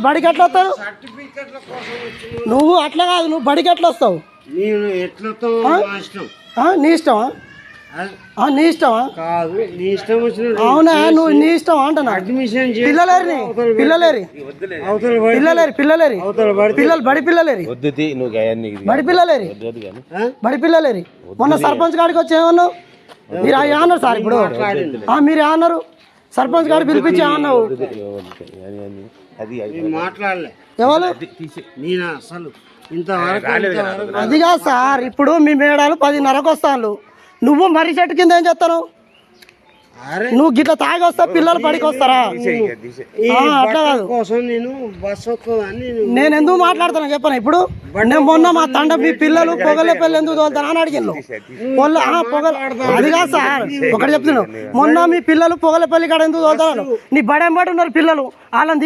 బడికి ఎట్లా వస్తావు నువ్వు? అట్లా కాదు, నువ్వు బడికి ఎట్లా వస్తావు? నీ ఇష్టమా? నీ ఇష్టమా? అవునా, నువ్వు నీ ఇష్టం అంటున్నా. పిల్లలేరి పిల్లలేరి పిల్లలేరి పిల్లలేరి పిల్లలు బడి పిల్లలేరి బడి పిల్లలేరి బడి పిల్లలేరి. మొన్న సర్పంచ్ గారికి వచ్చి ఏమన్నావు? మీరు ఏమన్నారు సార్? ఇప్పుడు మీరు ఏమన్నారు? సర్పంచ్ గారు పిలిపించి ఏమన్నావు? ఎవరు? అదిగా సార్, ఇప్పుడు మీ మేడాలు 10:30కు వస్తాను, నువ్వు మర్రి చెట్టు కింద ఏం చేస్తాను? నువ్వు గిట్ల తాగి వస్తా పిల్లలు పడికి వస్తారా? అట్లా కాదు. నేను ఎందుకు మాట్లాడుతాను చెప్పను. ఇప్పుడు నేను మొన్న మా తండ మీ పిల్లలు పొగలే పెళ్ళి ఎందుకు తోలుతాను అని అడిగాను. పొగలు అది కాదు సార్, ఒకటి చెప్తున్నాను. మొన్న మీ పిల్లలు పొగల పెళ్లి కాడ ఎందుకు తోలుతాను? నీ బడెంబడి ఉన్నారు పిల్లలు, వాళ్ళని